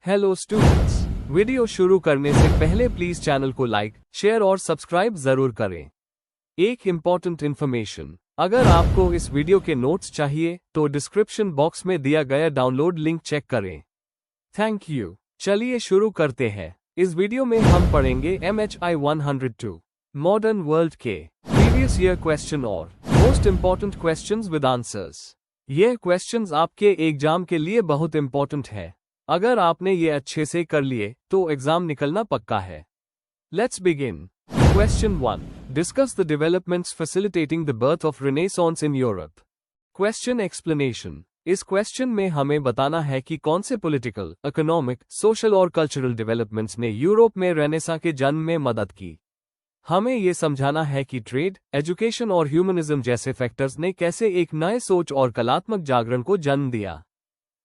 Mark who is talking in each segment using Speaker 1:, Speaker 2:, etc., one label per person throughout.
Speaker 1: Hello students, video शुरू करने से पहले प्लीज चैनल को लाइक, शेयर और सब्सक्राइब जरूर करें। एक इम्पॉर्टेंट इन्फॉर्मेशन, अगर आपको इस वीडियो के नोट्स चाहिए तो डिस्क्रिप्शन बॉक्स में दिया गया डाउनलोड लिंक चेक करें। Thank you. चलिए शुरू करते हैं। इस वीडियो में हम पढ़ेंगे MHI 102 मॉडर्न वर्ल्ड के प्रीवियस ईयर क्वेश्चन और most important questions with answers. ये क्वेश्चंस आपके एग्जाम के लिए बहुत इम्पॉर्टेंट है। अगर आपने ये अच्छे से कर लिए तो एग्जाम निकलना पक्का है। Let's begin. Question 1, discuss the developments facilitating the birth of renaissance in Europe. Question explanation. इस क्वेश्चन में हमें बताना है कि कौन से पॉलिटिकल, इकोनॉमिक, सोशल और कल्चरल डेवलपमेंट्स ने यूरोप में रेनेसां के जन्म में मदद की। हमें ये समझाना है कि ट्रेड, एजुकेशन और ह्यूमनिज्म जैसे फैक्टर्स ने कैसे एक नए सोच और कलात्मक जागरण को जन्म दिया।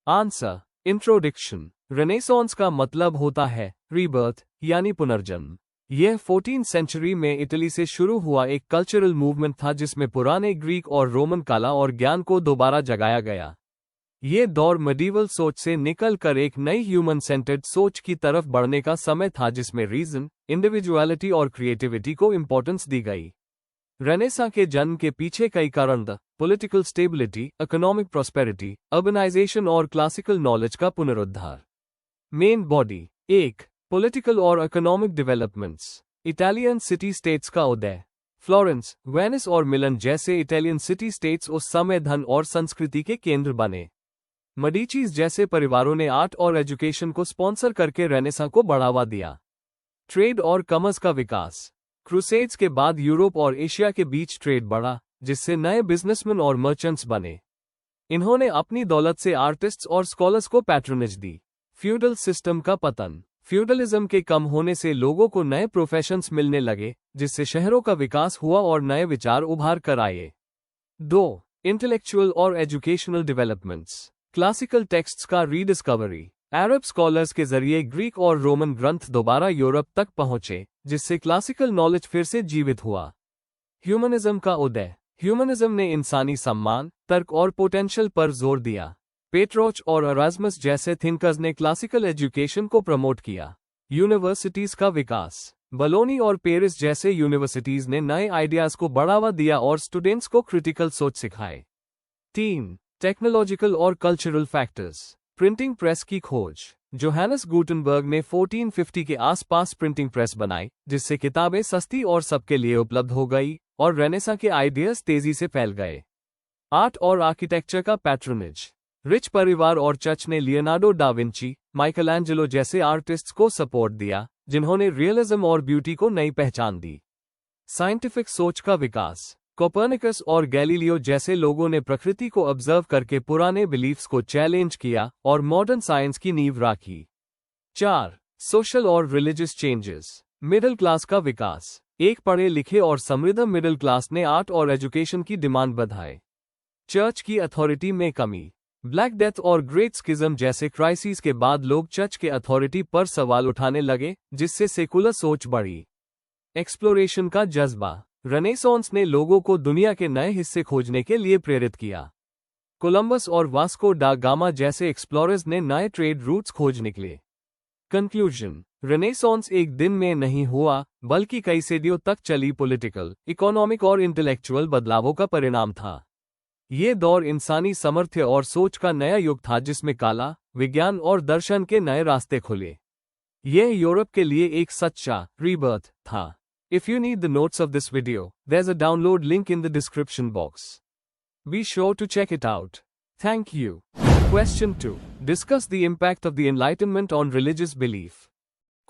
Speaker 1: आंसर। इंट्रोडक्शन। रेनेसांस का मतलब होता है रीबर्थ यानी पुनर्जन्म। यह 14th सेंचुरी में इटली से शुरू हुआ एक कल्चरल मूवमेंट था जिसमें पुराने ग्रीक और रोमन कला और ज्ञान को दोबारा जगाया गया। ये दौर मेडिवल सोच से निकलकर एक नई ह्यूमन सेंटर्ड सोच की तरफ बढ़ने का समय था जिसमें रीजन, इंडिविजुअलिटी और क्रिएटिविटी को इंपॉर्टेंस दी गई। रेनेसां के जन्म के पीछे कई कारण थे: political stability, economic prosperity, urbanisation और क्लासिकल नॉलेज का पुनरुद्धार। Main body. 1. पॉलिटिकल और economic developments. Italian city states का उदय। फ्लोरेंस, वेनिस और मिलन जैसे इटालियन सिटी स्टेट्स उस समय धन और संस्कृति के केंद्र बने। मेडिचीज जैसे परिवारों ने आर्ट और एजुकेशन को स्पॉन्सर करके रेनेसां को बढ़ावा दिया। ट्रेड और कॉमर्स का विकास। क्रूसेड्स के बाद यूरोप और एशिया के बीच ट्रेड बढ़ा, जिससे नए बिजनेसमैन और मर्चेंट्स बने। इन्होंने अपनी दौलत से आर्टिस्ट्स और स्कॉलर्स को पैट्रोनेज दी। फ्यूडल सिस्टम का पतन। फ्यूडलिज्म के कम होने से लोगों को नए प्रोफेशंस मिलने लगे, जिससे शहरों का विकास हुआ और नए विचार उभार कर आए। 2. इंटेलेक्चुअल और एजुकेशनल डेवलपमेंट्स। क्लासिकल टेक्स्ट्स का रीडिस्कवरी। अरब स्कॉलर्स के जरिए ग्रीक और रोमन ग्रंथ दोबारा यूरोप तक पहुंचे, जिससे क्लासिकल नॉलेज फिर से जीवित हुआ। ह्यूमनिज्म का उदय। ह्यूमनिज्म ने इंसानी सम्मान, तर्क और पोटेंशियल पर जोर दिया। पेट्रोच और एरास्मस जैसे थिंकर्स ने क्लासिकल एजुकेशन को प्रमोट किया। यूनिवर्सिटीज का विकास। बलोनी और पेरिस जैसे यूनिवर्सिटीज ने नए आइडियाज को बढ़ावा दिया और स्टूडेंट्स को क्रिटिकल सोच सिखाए। 3. टेक्नोलॉजिकल और कल्चरल फैक्टर्स। प्रिंटिंग प्रेस की खोज। जोहानस गुटेनबर्ग ने 1450 के आसपास प्रिंटिंग प्रेस बनाई, जिससे किताबें सस्ती और सबके लिए उपलब्ध हो गई और रेनेसां के आइडियाज तेजी से फैल गए। आर्ट और आर्किटेक्चर का पैट्रोनेज। रिच परिवार और चर्च ने लियोनार्डो डा विंची, माइकलएंजेलो जैसे आर्टिस्ट्स को सपोर्ट दिया, जिन्होंने रियलिज्म और ब्यूटी को नई पहचान दी। साइंटिफिक सोच का विकास। कोपर्निकस और गैलीलियो जैसे लोगों ने प्रकृति को ऑब्जर्व करके पुराने बिलीफ्स को चैलेंज किया और मॉडर्न साइंस की नींव राखी। 4. सोशल और रिलीजियस चेंजेस। मिडिल क्लास का विकास। एक पढ़े लिखे और समृद्ध मिडिल क्लास ने आर्ट और एजुकेशन की डिमांड बढ़ाई। चर्च की अथॉरिटी में कमी। ब्लैक डेथ और ग्रेट स्किज्म जैसे क्राइसिस के बाद लोग चर्च के अथॉरिटी पर सवाल उठाने लगे, जिससे सेकुलर सोच बढ़ी। एक्सप्लोरेशन का जज्बा। रेनेसांस ने लोगों को दुनिया के नए हिस्से खोजने के लिए प्रेरित किया। कोलंबस और वास्को डा गामा जैसे एक्सप्लोरर्स ने नए ट्रेड रूट्स खोज निकले। कंक्लूजन। रेनेसांस एक दिन में नहीं हुआ, बल्कि कई सदियों तक चली पॉलिटिकल, इकोनॉमिक और इंटेलेक्चुअल बदलावों का परिणाम था। ये दौर इंसानी सामर्थ्य और सोच का नया युग था जिसमें कला, विज्ञान और दर्शन के नए रास्ते खुले। यह यूरोप के लिए एक सच्चा रीबर्थ था। If you need the notes of this video, there's a download link in the description box. Be sure to check it out. Thank you. Question 2. Discuss the impact of the Enlightenment on religious belief.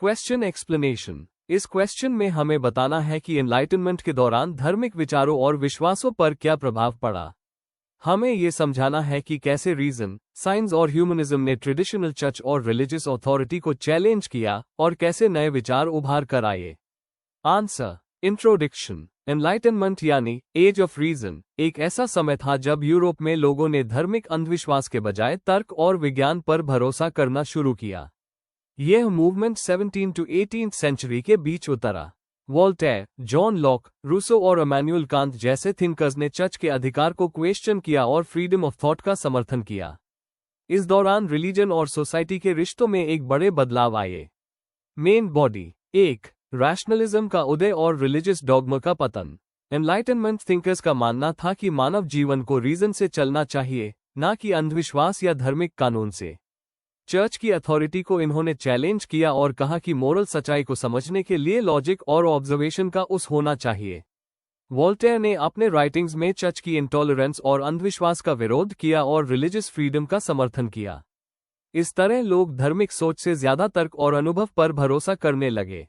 Speaker 1: Question explanation. इस question में हमें बताना है कि enlightenment के दौरान धार्मिक विचारों और विश्वासों पर क्या प्रभाव पड़ा। हमें ये समझाना है कि कैसे रीजन, साइंस और ह्यूमनिज्म ने ट्रेडिशनल चर्च और रिलीजियस अथॉरिटी को चैलेंज किया और कैसे नए विचार उभार कर आए। आंसर। इंट्रोडक्शन। एनलाइटनमेंट यानी एज ऑफ रीजन एक ऐसा समय था जब यूरोप में लोगों ने धार्मिक अंधविश्वास के बजाय तर्क और विज्ञान पर भरोसा करना शुरू किया। यह movement 17th to 18th century के बीच उतरा। वोल्टेयर, जॉन लॉक, रूसो और इमैनुअल कांत जैसे थिंकर्स ने चर्च के अधिकार को क्वेश्चन किया और फ्रीडम ऑफ थॉट का समर्थन किया। इस दौरान रिलीजन और सोसाइटी के रिश्तों में एक बड़े बदलाव आए। Main body 1. रैशनलिज्म का उदय और रिलीजियस डॉगमा का पतन। एनलाइटनमेंट थिंकर्स का मानना था कि मानव जीवन को रीजन से चलना चाहिए, ना कि अंधविश्वास या धार्मिक कानून से। चर्च की अथॉरिटी को इन्होंने चैलेंज किया और कहा कि मोरल सच्चाई को समझने के लिए लॉजिक और ऑब्जर्वेशन का उस होना चाहिए। वोल्टेयर ने अपने राइटिंग्स में चर्च की इंटॉलरेंस और अंधविश्वास का विरोध किया और रिलीजियस फ्रीडम का समर्थन किया। इस तरह लोग धार्मिक सोच से ज्यादा तर्क और अनुभव पर भरोसा करने लगे।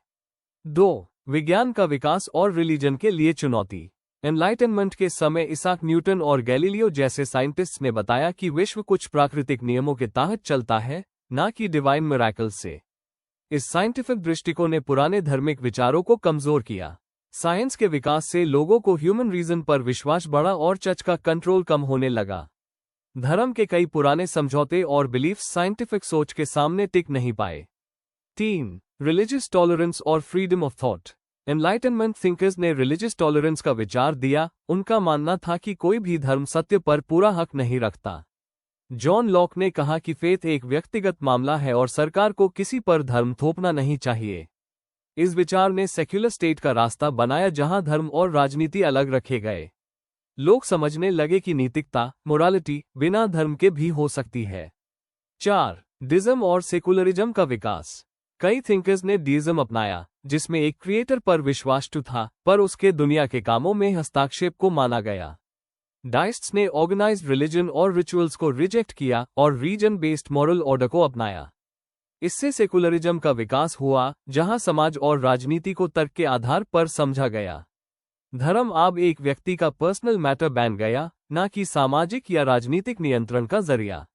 Speaker 1: 2. विज्ञान का विकास और रिलीजन के लिए चुनौती। एनलाइटनमेंट के समय इसाक न्यूटन और गैलीलियो जैसे साइंटिस्ट्स ने बताया कि विश्व कुछ प्राकृतिक नियमों के तहत चलता है, ना कि डिवाइन मिरेकल्स से। इस साइंटिफिक दृष्टिकोण ने पुराने धार्मिक विचारों को कमजोर किया। साइंस के विकास से लोगों को ह्यूमन रीजन पर विश्वास बढ़ा और चर्च का कंट्रोल कम होने लगा। धर्म के कई पुराने समझौते और बिलीफ्स साइंटिफिक सोच के सामने टिक नहीं पाए। 3. रिलीजियस टॉलरेंस और freedom of thought. Enlightenment thinkers ने रिलीजियस टॉलरेंस का विचार दिया। उनका मानना था कि कोई भी धर्म सत्य पर पूरा हक नहीं रखता। जॉन लॉक ने कहा कि फेथ एक व्यक्तिगत मामला है और सरकार को किसी पर धर्म थोपना नहीं चाहिए। इस विचार ने सेक्युलर स्टेट का रास्ता बनाया जहां धर्म और राजनीति अलग रखे गए। लोग समझने लगे कि नैतिकता, मोरालिटी, बिना धर्म के भी हो सकती है। 4. डिज्म और सेकुलरिज्म का विकास। कई थिंकर्स ने डीइज्म अपनाया, जिसमें एक क्रिएटर पर विश्वास था, पर उसके दुनिया के कामों में हस्तक्षेप को माना गया। डाइस्ट्स ने ऑर्गेनाइज्ड रिलीजन और रिचुअल्स को रिजेक्ट किया और रीजन बेस्ड मॉरल ऑर्डर को अपनाया। इससे सेकुलरिज्म का विकास हुआ, जहां समाज और राजनीति को तर्क के आधार पर समझा गया। धर्म अब एक व्यक्ति का पर्सनल मैटर बन गया, न कि सामाजिक या राजनीतिक नियंत्रण का जरिया।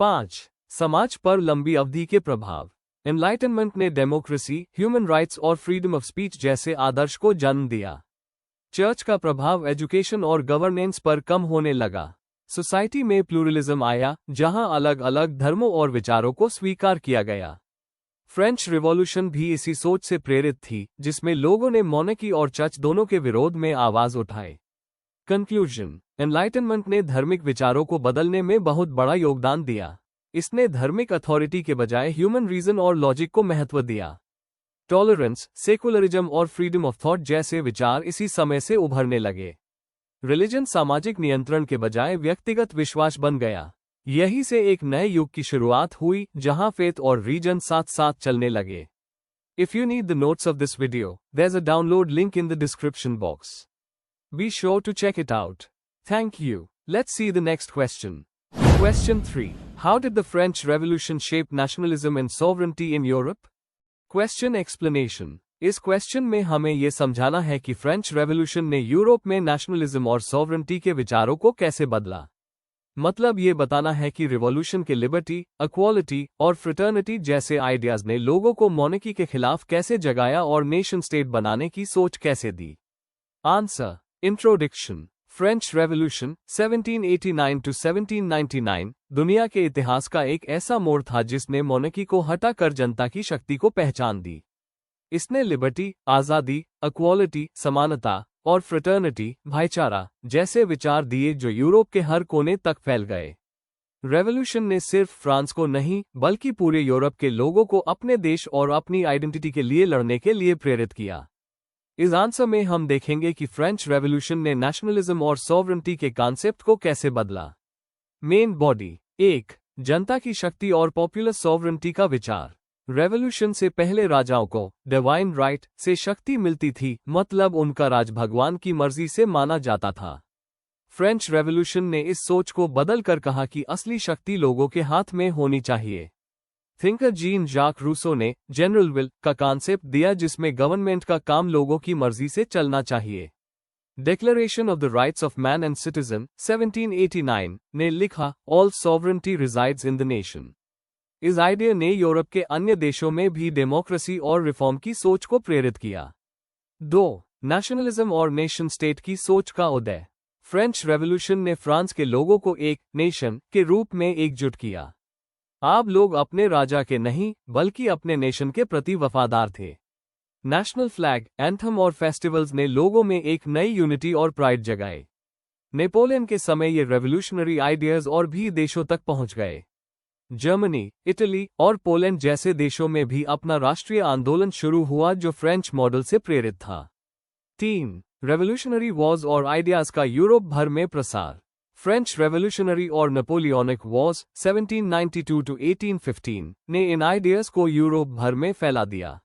Speaker 1: 5. समाज पर लंबी अवधि के प्रभाव। एनलाइटनमेंट ने डेमोक्रेसी, ह्यूमन राइट्स और फ्रीडम ऑफ स्पीच जैसे आदर्श को जन्म दिया। चर्च का प्रभाव एजुकेशन और गवर्नेंस पर कम होने लगा। सोसाइटी में प्लूरलिज्म आया, जहां अलग अलग धर्मों और विचारों को स्वीकार किया गया। फ्रेंच रिवॉल्यूशन भी इसी सोच से प्रेरित थी, जिसमें लोगों ने मोनार्की और चर्च दोनों के विरोध में आवाज उठाई। कंक्लूजन। एनलाइटनमेंट ने धार्मिक विचारों को बदलने में बहुत बड़ा योगदान दिया। इसने धार्मिक अथॉरिटी के बजाय ह्यूमन रीजन और लॉजिक को महत्व दिया। टॉलरेंस, सेकुलरिज्म और फ्रीडम ऑफ थॉट जैसे विचार इसी समय से उभरने लगे। रिलीजन सामाजिक नियंत्रण के बजाय व्यक्तिगत विश्वास बन गया। यही से एक नए युग की शुरुआत हुई, जहां फेथ और रीजन साथ साथ चलने लगे। If you need the notes of this video, there's a download link in the description box. Be sure to check it out. Thank you. Let's see the next question. Question 3. How did the French Revolution shape nationalism and sovereignty in Europe? Question explanation. इस question में हमें यह समझाना है कि French revolution ने Europe में nationalism और सॉवरेंटी के विचारों को कैसे बदला। मतलब ये बताना है कि रिवॉल्यूशन के लिबर्टी, इक्वालिटी और फ्रेटर्निटी जैसे आइडियाज ने लोगों को मोनार्की के खिलाफ कैसे जगाया और नेशन स्टेट बनाने की सोच कैसे दी। Answer. Introduction. French revolution 1789 to 1799 दुनिया के इतिहास का एक ऐसा मोड़ था जिसने मोनार्की को हटाकर जनता की शक्ति को पहचान दी। इसने लिबर्टी, आज़ादी, इक्वालिटी, समानता और फ्रेटर्निटी, भाईचारा जैसे विचार दिए जो यूरोप के हर कोने तक फैल गए। रेवोल्यूशन ने सिर्फ फ्रांस को नहीं, बल्कि पूरे यूरोप के लोगों को अपने देश और अपनी आइडेंटिटी के लिए लड़ने के लिए प्रेरित किया। इस आंसर में हम देखेंगे कि फ्रेंच रेवोल्यूशन ने नेशनलिज्म और सॉवरेंटी के कॉन्सेप्ट को कैसे बदला। Main body 1. जनता की शक्ति और पॉपुलर सॉवरेंटी का विचार। रेवोल्यूशन से पहले राजाओं को डिवाइन राइट से शक्ति मिलती थी, मतलब उनका राज भगवान की मर्जी से माना जाता था। फ्रेंच रेवोल्यूशन ने इस सोच को बदलकर कहा कि असली शक्ति लोगों के हाथ में होनी चाहिए। थिंकर जीन जाक रूसो ने जनरल विल का कॉन्सेप्ट दिया, जिसमें गवर्नमेंट का काम लोगों की मर्जी से चलना चाहिए। Declaration of the rights of man and citizen 1789 ने लिखा, all sovereignty resides in the nation. इस आइडिया ने यूरोप के अन्य देशों में भी डेमोक्रेसी और रिफॉर्म की सोच को प्रेरित किया। 2. नेशनलिज्म और नेशन स्टेट की सोच का उदय। फ्रेंच रेवोल्यूशन ने फ्रांस के लोगों को एक नेशन के रूप में एकजुट किया। अब लोग अपने राजा के नहीं, बल्कि अपने नेशन के प्रति वफादार थे। नेशनल फ्लैग, एंथम और फेस्टिवल्स ने लोगों में एक नई यूनिटी और प्राइड जगाए। नेपोलियन के समय ये रेवोल्यूशनरी आइडियाज और भी देशों तक पहुंच गए। जर्मनी, इटली और पोलैंड जैसे देशों में भी अपना राष्ट्रीय आंदोलन शुरू हुआ जो फ्रेंच मॉडल से प्रेरित था। 3. रेवोल्यूशनरी वॉर्स और आइडियाज का यूरोप भर में प्रसार। फ्रेंच रेवोल्यूशनरी और नेपोलियनिक वॉर्स 1792-1815 ने इन आइडियाज को यूरोप भर में फैला दिया।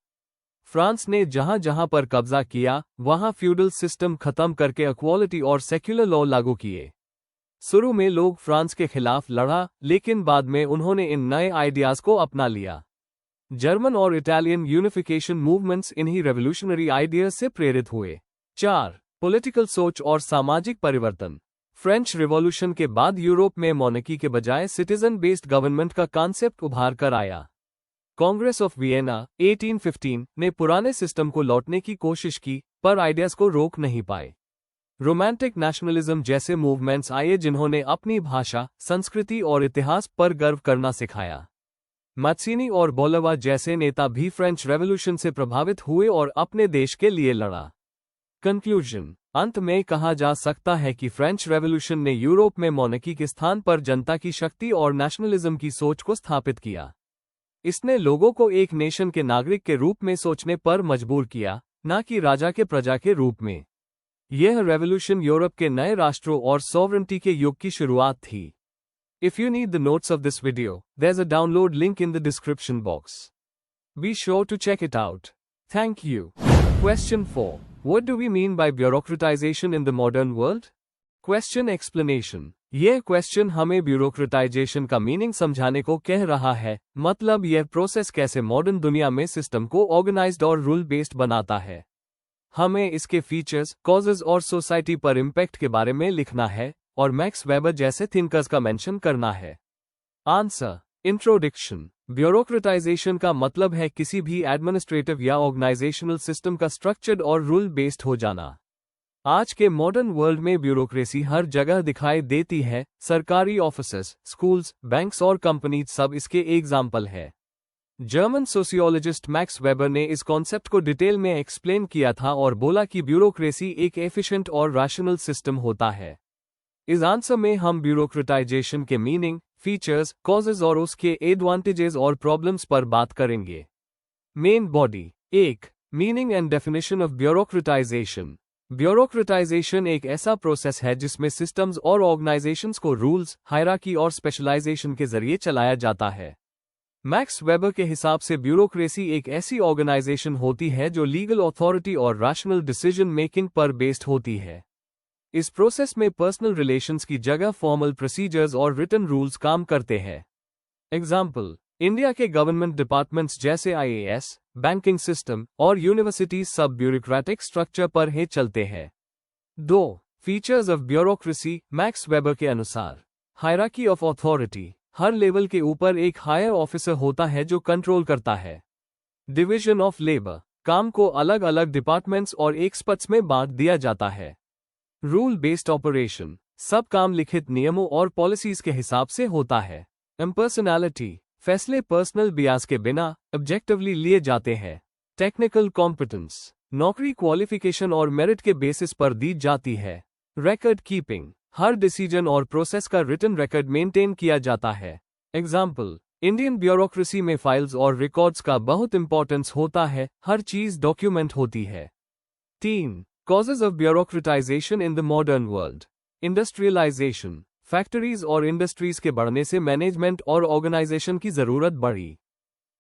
Speaker 1: फ्रांस ने जहां जहां पर कब्जा किया वहां फ्यूडल सिस्टम खत्म करके इक्वालिटी और सेक्युलर लॉ लागू किए। शुरू में लोग फ्रांस के खिलाफ लड़ा, लेकिन बाद में उन्होंने इन नए आइडियाज को अपना लिया। जर्मन और इटालियन यूनिफिकेशन मूवमेंट्स इन्हीं रेवोल्यूशनरी आइडियाज से प्रेरित हुए। 4. पॉलिटिकल सोच और सामाजिक परिवर्तन। फ्रेंच रिवॉल्यूशन के बाद यूरोप में मोनार्की के बजाय सिटीजन बेस्ड गवर्नमेंट का कॉन्सेप्ट उभार कर आया। कांग्रेस ऑफ वियना 1815 ने पुराने सिस्टम को लौटने की कोशिश की, पर आइडियाज को रोक नहीं पाए। रोमांटिक नेशनलिज्म जैसे मूवमेंट्स आए जिन्होंने अपनी भाषा, संस्कृति और इतिहास पर गर्व करना सिखाया। मैज़िनी और बोलवा जैसे नेता भी फ्रेंच रेवोल्यूशन से प्रभावित हुए और अपने देश के लिए लड़ा। कंक्लूजन। अंत में कहा जा सकता है कि फ्रेंच रेवोल्यूशन ने यूरोप में मोनार्की के स्थान पर जनता की शक्ति और नेशनलिज्म की सोच को स्थापित किया। इसने लोगों को एक नेशन के नागरिक के रूप में सोचने पर मजबूर किया, न कि राजा के प्रजा के रूप में। यह रेवोल्यूशन यूरोप के नए राष्ट्रों और सॉवरेंटी के युग की शुरुआत थी। If you need the notes of this video, there's a download link in the description box. Be sure to check it out. Thank you. Question 4. What do we mean by bureaucratization in the modern world? Question explanation. यह question हमें ब्यूरोक्रेटाइजेशन का meaning समझाने को कह रहा है, मतलब यह प्रोसेस कैसे मॉडर्न दुनिया में सिस्टम को ऑर्गेनाइज्ड और रूल बेस्ड बनाता है। हमें इसके फीचर्स, कॉजेज और सोसाइटी पर इम्पैक्ट के बारे में लिखना है और मैक्स वेबर जैसे थिंकर्स का मेंशन करना है। आंसर। इंट्रोडक्शन। ब्यूरोक्रेटाइजेशन का मतलब है किसी भी एडमिनिस्ट्रेटिव या ऑर्गेनाइजेशनल सिस्टम का स्ट्रक्चर्ड और रूल बेस्ड हो जाना। आज के मॉडर्न वर्ल्ड में ब्यूरोक्रेसी हर जगह दिखाई देती है। सरकारी ऑफिसेस, स्कूल्स, बैंक्स और कंपनीज सब इसके एग्जाम्पल है। जर्मन सोशियोलॉजिस्ट मैक्स वेबर ने इस कॉन्सेप्ट को डिटेल में एक्सप्लेन किया था और बोला कि ब्यूरोक्रेसी एक एफिशिएंट और रैशनल सिस्टम होता है। इस आंसर में हम ब्यूरोक्रेटाइजेशन के मीनिंग, फीचर्स, कॉजेज और उसके एडवांटेजेस और प्रॉब्लम्स पर बात करेंगे। Main body. 1. Meaning and definition of bureaucratization. Bureaucratization एक ऐसा प्रोसेस है जिसमें सिस्टम्स और ऑर्गेनाइजेशंस को रूल्स, हायरार्की और स्पेशलाइजेशन के जरिए चलाया जाता है। मैक्स वेबर के हिसाब से ब्यूरोक्रेसी एक ऐसी ऑर्गेनाइजेशन होती है जो लीगल अथॉरिटी और रैशनल डिसीजन मेकिंग पर बेस्ड होती है। इस प्रोसेस में पर्सनल रिलेशंस की जगह फॉर्मल प्रोसीजर्स और रिटन रूल्स काम करते हैं। एग्जाम्पल। इंडिया के गवर्नमेंट डिपार्टमेंट्स जैसे IAS, बैंकिंग सिस्टम और यूनिवर्सिटीज सब ब्यूरोक्रेटिक स्ट्रक्चर पर ही चलते हैं। 2. Features of bureaucracy. Max weber के अनुसार hierarchy of authority. Her level के ऊपर एक हायर ऑफिसर होता है जो कंट्रोल करता है। Division of labour. काम को अलग अलग डिपार्टमेंट्स और एक्सपर्ट्स में बांट दिया जाता है। Rule based operation. सब काम लिखित नियमों और पॉलिसीज के हिसाब से होता है। इम्पर्सनैलिटी। फैसले पर्सनल बियास के बिना ऑब्जेक्टिवली लिए जाते हैं। Technical competence. नौकरी क्वालिफिकेशन और मेरिट के बेसिस पर दी जाती है। Record keeping. हर डिसीजन और प्रोसेस का रिटन रिकॉर्ड मेंटेन किया जाता है। एग्जाम्पल। इंडियन ब्यूरोक्रेसी में फाइल्स और रिकॉर्ड्स का बहुत इंपॉर्टेंस होता है, हर चीज डॉक्यूमेंट होती है। 3. Causes of bureaucratization in the modern world. Industrialization. Factories और इंडस्ट्रीज के बढ़ने से मैनेजमेंट और ऑर्गेनाइजेशन की जरूरत बढ़ी।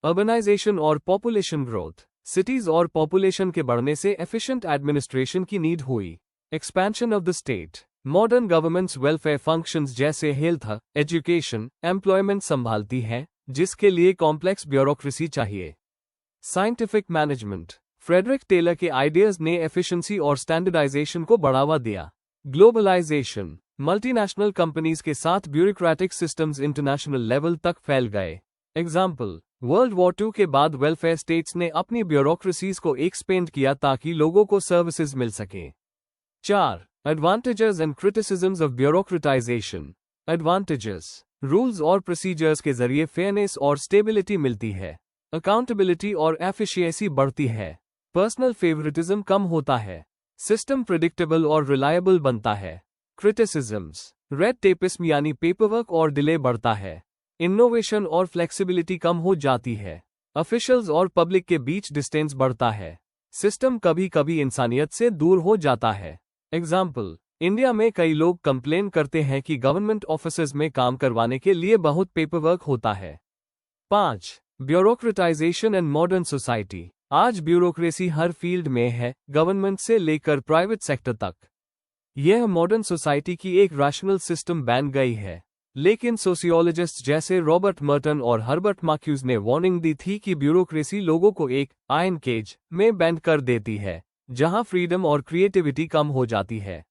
Speaker 1: अर्बनाइजेशन और पॉपुलेशन ग्रोथ। सिटीज और पॉपुलेशन के बढ़ने से एफिशिएंट एडमिनिस्ट्रेशन की नीड हुई। Expansion of the state. Modern governments welfare functions जैसे हेल्थ, एजुकेशन, एम्प्लॉयमेंट संभालती है, जिसके लिए कॉम्प्लेक्स ब्यूरोक्रेसी चाहिए। Scientific management. फ्रेडरिक टेलर के आइडियाज ने एफिशिएंसी और स्टैंडर्डाइजेशन को बढ़ावा दिया। ग्लोबलाइजेशन। मल्टीनेशनल कंपनीज के साथ ब्यूरोक्रेटिक सिस्टम्स इंटरनेशनल लेवल तक फैल गए। एग्जाम्पल। वर्ल्ड वॉर 2 के बाद वेलफेयर स्टेट्स ने अपनी ब्यूरोक्रेसीज को एक्सपेंड किया ताकि लोगों को सर्विसेज मिल सके। 4. Advantages and criticisms of bureaucratization. Advantages. Rules और प्रोसीजर्स के जरिए फेयरनेस और स्टेबिलिटी मिलती है। अकाउंटेबिलिटी और एफिशिएंसी बढ़ती है। पर्सनल फेवरेटिज्म कम होता है। सिस्टम प्रिडिक्टेबल और रिलायबल बनता है। क्रिटिसिज्म्स। रेड टेपिज्म यानी पेपरवर्क और डिले बढ़ता है। इनोवेशन और फ्लेक्सिबिलिटी कम हो जाती है। ऑफिशियल्स और पब्लिक के बीच डिस्टेंस बढ़ता है। सिस्टम कभी कभी इंसानियत से दूर हो जाता है। एग्जाम्पल, इंडिया में कई लोग कंप्लेन करते हैं कि गवर्नमेंट ऑफिसेज में काम करवाने के लिए बहुत पेपरवर्क होता है। 5. ब्यूरोक्रेटाइजेशन एंड मॉडर्न सोसाइटी। आज ब्यूरोक्रेसी हर फील्ड में है, गवर्नमेंट से लेकर प्राइवेट सेक्टर तक। यह मॉडर्न सोसाइटी की एक रैशनल सिस्टम बन गई है। लेकिन सोशियोलॉजिस्ट जैसे रॉबर्ट मर्टन और हर्बर्ट मार्क्यूज ने वार्निंग दी थी कि ब्यूरोक्रेसी लोगों को एक आयरन केज में बैंड कर देती है, जहां फ्रीडम और क्रिएटिविटी कम हो जाती है।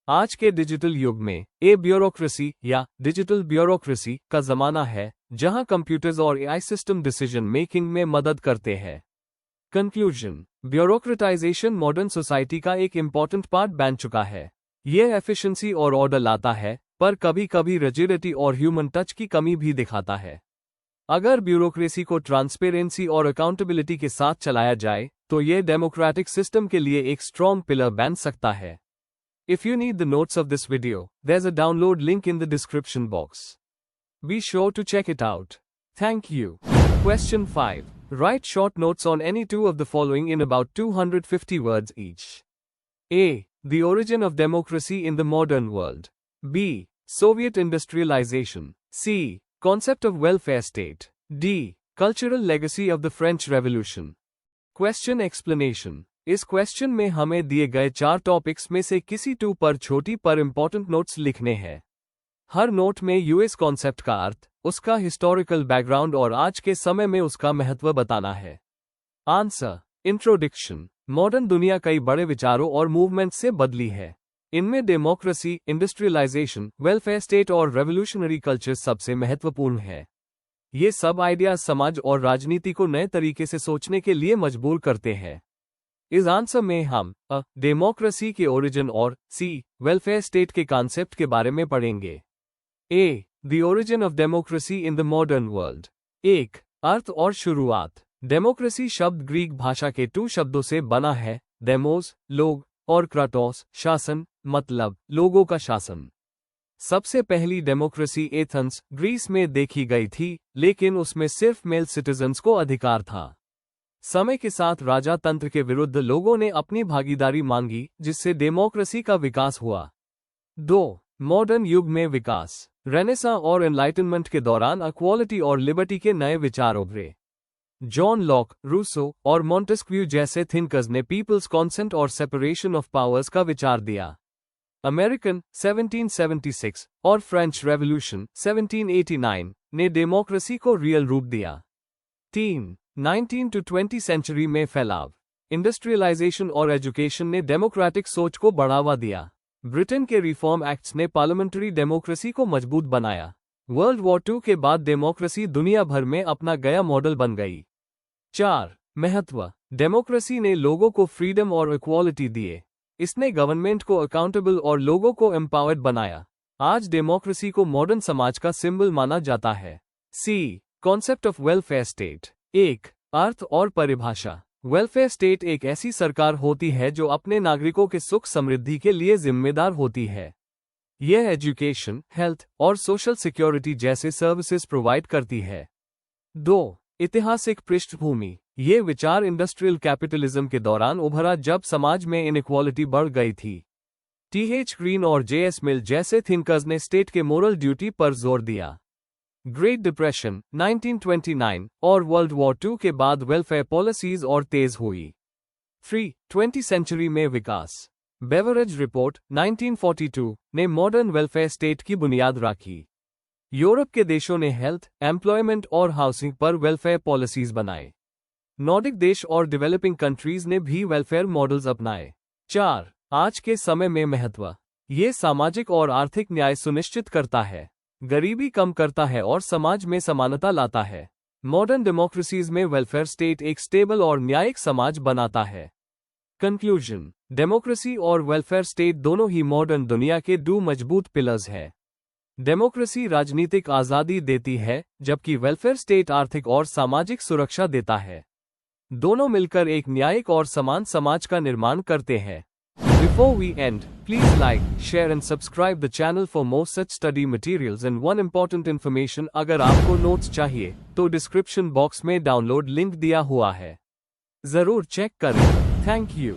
Speaker 1: आज के डिजिटल युग में ब्यूरोक्रेसी या डिजिटल ब्यूरोक्रेसी का जमाना है, जहां कंप्यूटर्स और एआई सिस्टम डिसीजन मेकिंग में मदद करते हैं। कंक्लूजन, ब्यूरोक्रेटाइजेशन मॉडर्न सोसाइटी का एक इंपॉर्टेंट पार्ट बन चुका है। यह एफिशिएंसी और ऑर्डर लाता है, पर कभी कभी रिजिडिटी और ह्यूमन टच की कमी भी दिखाता है। अगर ब्यूरोक्रेसी को ट्रांसपेरेंसी और अकाउंटेबिलिटी के साथ चलाया जाए, तो यह डेमोक्रेटिक सिस्टम के लिए एक स्ट्रॉन्ग पिलर बन सकता है। If you need the notes of this video, there's a download link in the description box. Be sure to check it out. Thank you. Question 5. Write short notes on any two of the following in about 250 words each. A. The origin of democracy in the modern world. B. Soviet industrialization. C. Concept of welfare state. D. Cultural legacy of the French Revolution. Question explanation. इस question में हमें दिए गए 4 topics में से किसी 2 पर छोटी पर इंपॉर्टेंट नोट्स लिखने हैं। हर नोट में यूएस कॉन्सेप्ट का अर्थ, उसका हिस्टोरिकल बैकग्राउंड और आज के समय में उसका महत्व बताना है। आंसर। इंट्रोडक्शन। मॉडर्न दुनिया कई बड़े विचारों और मूवमेंट से बदली है। इनमें डेमोक्रेसी, इंडस्ट्रियलाइजेशन, वेलफेयर स्टेट और रेवोल्यूशनरी कल्चर सबसे महत्वपूर्ण है। ये सब आइडियाज समाज और राजनीति को नए तरीके से सोचने के लिए मजबूर करते हैं। इस आंसर में हम डेमोक्रेसी के ओरिजिन और सी. वेलफेयर स्टेट के कॉन्सेप्ट के बारे में पढ़ेंगे। A. The origin of democracy in the modern world. 1. अर्थ और शुरुआत। डेमोक्रेसी शब्द ग्रीक भाषा के 2 शब्दों से बना है, डेमोस लोग और क्राटोस शासन, मतलब लोगों का शासन। सबसे पहली डेमोक्रेसी एथेंस, ग्रीस में देखी गई थी, लेकिन उसमें सिर्फ मेल सिटीजन्स को अधिकार था। समय के साथ राजा तंत्र के विरुद्ध लोगों ने अपनी भागीदारी मांगी, जिससे डेमोक्रेसी का विकास हुआ। 2. मॉडर्न युग में विकास। रेनेसां और एनलाइटनमेंट के दौरान इक्वालिटी और लिबर्टी के नए विचार उभरे। जॉन लॉक, रूसो और मॉन्टेस्क्यू जैसे थिंकर्स ने पीपल्स कॉन्सेंट और सेपरेशन ऑफ पावर्स का विचार दिया। अमेरिकन 1776 और फ्रेंच रेवोल्यूशन 1789 ने डेमोक्रेसी को रियल रूप दिया। 3. 19 to 20 सेंचुरी में फैलाव। इंडस्ट्रियलाइजेशन और एजुकेशन ने डेमोक्रेटिक सोच को बढ़ावा दिया। ब्रिटेन के रिफॉर्म एक्ट्स ने पार्लियामेंट्री डेमोक्रेसी को मजबूत बनाया। वर्ल्ड वॉर 2 के बाद डेमोक्रेसी दुनिया भर में अपना गया मॉडल बन गई। 4. महत्व। डेमोक्रेसी ने लोगों को फ्रीडम और इक्वालिटी दिए। इसने गवर्नमेंट को अकाउंटेबल और लोगों को एम्पावर्ड बनाया। आज डेमोक्रेसी को मॉडर्न समाज का सिंबल माना जाता है। C. Concept of welfare state. 1. अर्थ और परिभाषा। वेलफेयर स्टेट एक ऐसी सरकार होती है जो अपने नागरिकों के सुख समृद्धि के लिए जिम्मेदार होती है। यह एजुकेशन, हेल्थ और सोशल सिक्योरिटी जैसे सर्विसेज प्रोवाइड करती है। 2. ऐतिहासिक पृष्ठभूमि। ये विचार इंडस्ट्रियल कैपिटलिज्म के दौरान उभरा जब समाज में इनइक्वालिटी बढ़ गई थी। टीएच ग्रीन और जेएस मिल जैसे थिंकर्स ने स्टेट के मोरल ड्यूटी पर जोर दिया। ग्रेट डिप्रेशन 1929 और वर्ल्ड वॉर 2 के बाद वेलफेयर पॉलिसीज और तेज हुई। 3. 20 सेंचुरी में विकास। बेवरेज रिपोर्ट 1942 ने मॉडर्न वेलफेयर स्टेट की बुनियाद रखी। यूरोप के देशों ने हेल्थ, एम्प्लॉयमेंट और हाउसिंग पर वेलफेयर पॉलिसीज बनाए। नॉर्डिक देश और डेवलपिंग कंट्रीज ने भी वेलफेयर मॉडल्स अपनाए। 4. आज के समय में महत्व। ये सामाजिक और आर्थिक न्याय सुनिश्चित करता है, गरीबी कम करता है और समाज में समानता लाता है। मॉडर्न डेमोक्रेसीज में वेलफेयर स्टेट एक स्टेबल और न्यायिक समाज बनाता है। कंक्लूजन। डेमोक्रेसी और वेलफेयर स्टेट दोनों ही मॉडर्न दुनिया के 2 मजबूत पिलर्स हैं। डेमोक्रेसी राजनीतिक आज़ादी देती है, जबकि वेलफेयर स्टेट आर्थिक और सामाजिक सुरक्षा देता है। दोनों मिलकर एक न्यायिक और समान समाज का निर्माण करते हैं। Before we end, please like, share and subscribe the channel for more such study materials and one important information अगर आपको नोट्स चाहिए तो डिस्क्रिप्शन बॉक्स में डाउनलोड लिंक दिया हुआ है, जरूर चेक करें। Thank you.